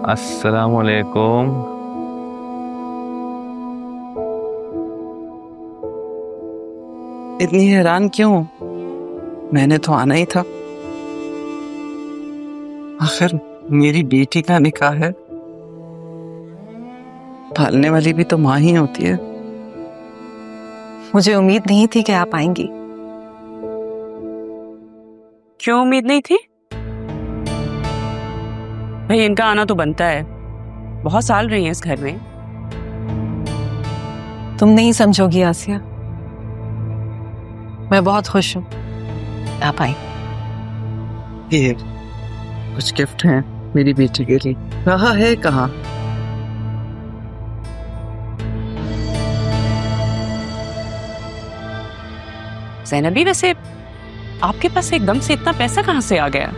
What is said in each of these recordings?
अस्सलामुअलैकुम। इतनी हैरान क्यों? मैंने तो आना ही था। आखिर मेरी बेटी का निकाह है। पालने वाली भी तो माँ ही होती है। मुझे उम्मीद नहीं थी कि आप आएंगी। क्यों उम्मीद नहीं थी? भाई इनका आना तो बनता है, बहुत साल रही हैं इस घर में। तुम नहीं समझोगी आसिया, मैं बहुत खुश हूँ आप आई। ये कुछ गिफ्ट हैं मेरी बेटी के लिए। रहा है कहाँ? ज़ैनबी, वैसे आपके पास एकदम से इतना पैसा कहाँ से आ गया?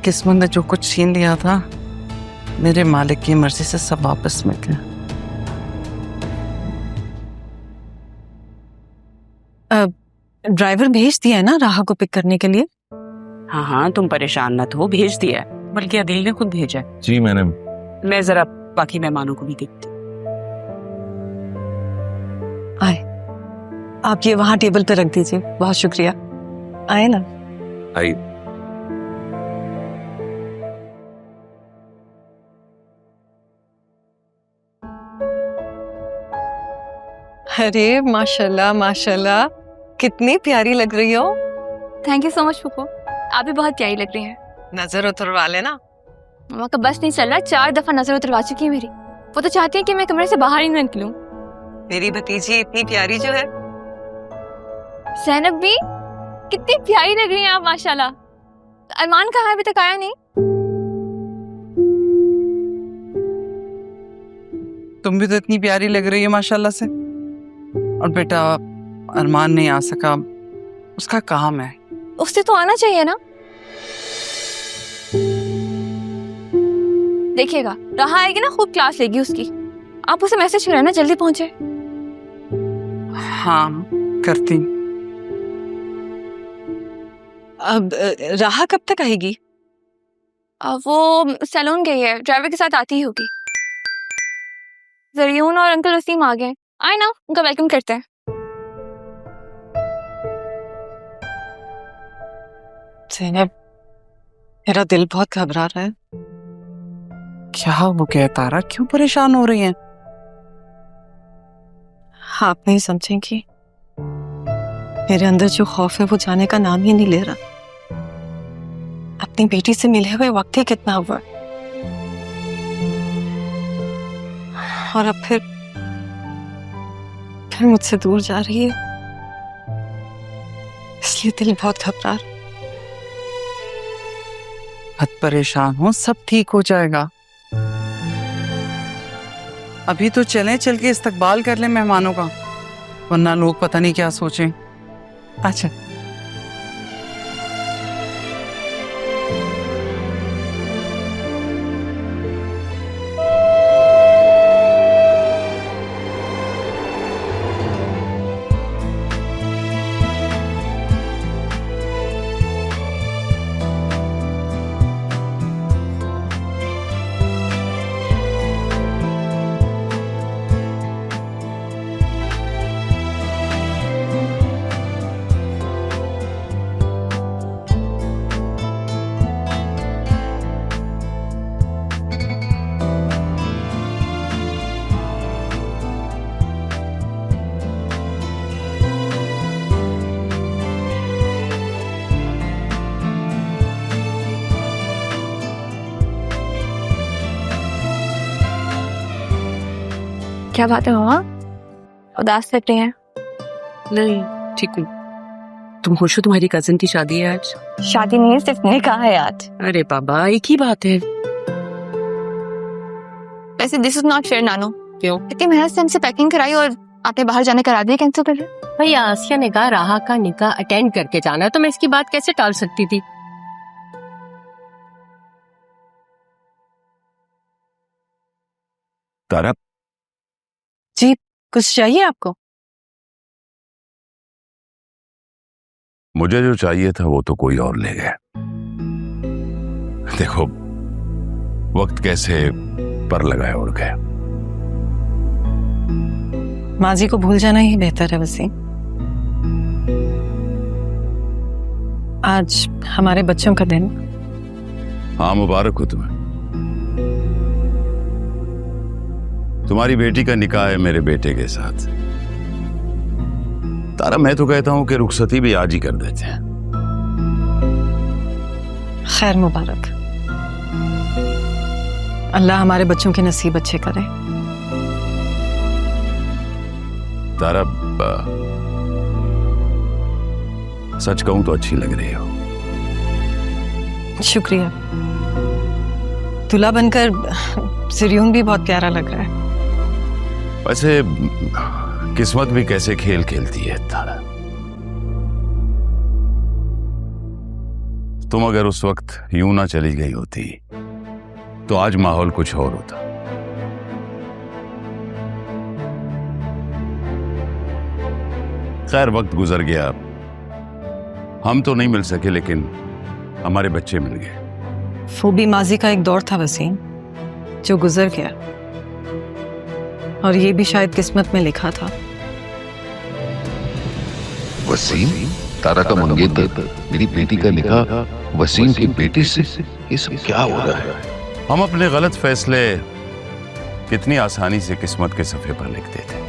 किस्मत ने जो कुछ छीन लिया था, मेरे मालिक की मर्जी से सब वापस मिल गया। ड्राइवर भेज दिया है ना राहा को पिक करने के लिए? हाँ हाँ, तुम परेशान मत हो, भेज दिया है, बल्कि अदील ने खुद भेजा है। जी मैंने। मैं जरा बाकी मेहमानों को भी देखती। आए, आप ये वहां टेबल पे रख दीजिए। बहुत शुक्रिया। आए ना। आई। अरे माशाल्लाह माशाल्लाह, कितनी प्यारी लग रही हो। थैंक यू सो मच फूफो, आप भी बहुत प्यारी लग रही हैं। नजर उतरवा लेना। मामा का बस नहीं चल रहा, 4 दफा नजर उतरवा चुकी है मेरी। वो तो चाहती है कि मैं कमरे से बाहर ही न निकलूं। मेरी भतीजी इतनी प्यारी जो है। ज़ैनब भी कितनी प्यारी लग रही हैं आप, माशाल्लाह। अरमान कहाँ है? अभी तक आया नहीं। तुम भी तो इतनी प्यारी लग रही है माशाल्लाह से। और बेटा अरमान नहीं आ सका, उसका काम है। उससे तो आना चाहिए ना। देखिएगा, राहा आएगी ना, खूब क्लास लेगी उसकी। आप उसे मैसेज करें ना, जल्दी पहुंचे। हाँ करती। अब राहा कब तक आएगी? वो सैलून गई है, ड्राइवर के साथ आती ही होगी। जरियून और अंकल वसीम आ गए। आए ना, उनका वेलकम करते हैं। ज़ैनब, मेरा दिल बहुत घबरा रहा है। क्या वो कहता रहा? क्यों परेशान हो रही हैं? आप नहीं समझेंगी, मेरे अंदर जो खौफ है वो जाने का नाम ही नहीं ले रहा। अपनी बेटी से मिले हुए वक्त ही कितना हुआ, और अब फिर मुझसे दूर जा रही है, इसलिए दिल बहुत घबरा रहा। मत परेशान हो, सब ठीक हो जाएगा। अभी तो चलें, चल के इस्तकबाल कर लें मेहमानों का, वरना लोग पता नहीं क्या सोचें। अच्छा क्या बात है मामा, उदास लग रही हैं? नहीं, ठीक हूँ। तुम खुश हो? तुम्हारी कजिन की शादी है आज। शादी नहीं है, सिर्फ निकाह है आज। अरे बाबा, एक ही बात है। वैसे दिस इज नॉट फेयर नानो। क्यों? इतनी मेहनत से हमसे पैकिंग कराई और आपने बाहर जाने करा दिया, कैंसिल कर दिया। भाई आसिया ने कहा राहा का निकाह अटेंड करके जाना, तो मैं इसकी बात कैसे टाल सकती थी। तारा, जी, कुछ चाहिए आपको? मुझे जो चाहिए था वो तो कोई और ले गया। देखो वक्त कैसे पर लगाए उड़ गया। माजी को भूल जाना ही बेहतर है वसीम। आज हमारे बच्चों का दिन। हाँ, मुबारक हो तुम्हें। तुम्हारी बेटी का निकाह है मेरे बेटे के साथ। तारा, मैं तो कहता हूं कि रुखसती भी आज ही कर देते हैं। खैर मुबारक। अल्लाह हमारे बच्चों के नसीब अच्छे करे। तारा, सच कहूं तो अच्छी लग रही हो। शुक्रिया। दूल्हा बनकर सिरियून भी बहुत प्यारा लग रहा है। वैसे किस्मत भी कैसे खेल खेलती है तारा। तुम अगर उस वक्त यूं ना चली गई होती तो आज माहौल कुछ और होता। खैर, वक्त गुजर गया। हम तो नहीं मिल सके, लेकिन हमारे बच्चे मिल गए। वो भी माजी का एक दौर था वसीम, जो गुजर गया, और ये भी शायद किस्मत में लिखा था। वसीम, तारा का मंगेतर, मेरी बेटी का निकाह वसीम की बेटी से, ये सब क्या हो रहा है? हम अपने गलत फैसले कितनी आसानी से किस्मत के सफे पर लिख देते।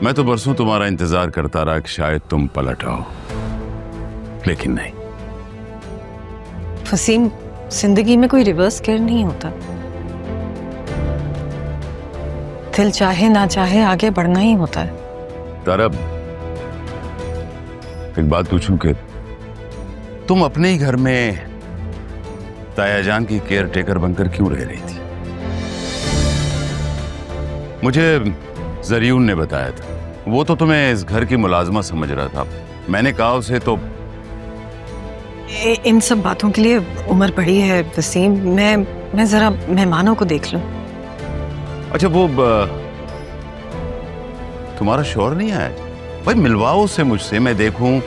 मैं तो बरसों तुम्हारा इंतजार करता रहा कि शायद तुम पलट आओ, लेकिन नहीं। वसीम, जिंदगी में कोई रिवर्स गियर नहीं होता। दिल चाहे ना चाहे आगे बढ़ना ही होता है। तारा, एक बात पूछूं कि तुम अपने ही घर में ताया जान की केयर टेकर बनकर क्यों रह रही थी? मुझे जरियून ने बताया था। वो तो तुम्हें इस घर की मुलाजमा समझ रहा था। मैंने कहा उसे तो इन सब बातों के लिए उम्र बड़ी है वसीम। मैं जरा मेहमानों को देख लूं। अच्छा, वो तुम्हारा शौहर नहीं आया? भाई मिलवाओ उससे मुझसे, मैं देखूं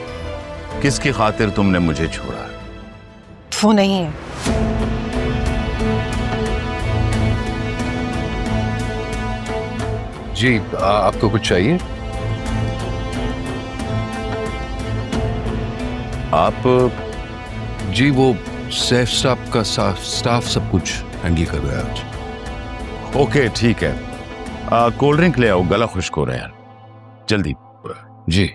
किसकी खातिर तुमने मुझे छोड़ा। वो नहीं है। जी, आपको कुछ चाहिए? आप जी, वो सैफ साहब का स्टाफ सब कुछ हैंडल कर रहा है आज। ओके, ठीक है। कोल्ड ड्रिंक ले आओ, गला खुश्क हो रहा है यार, जल्दी। जी।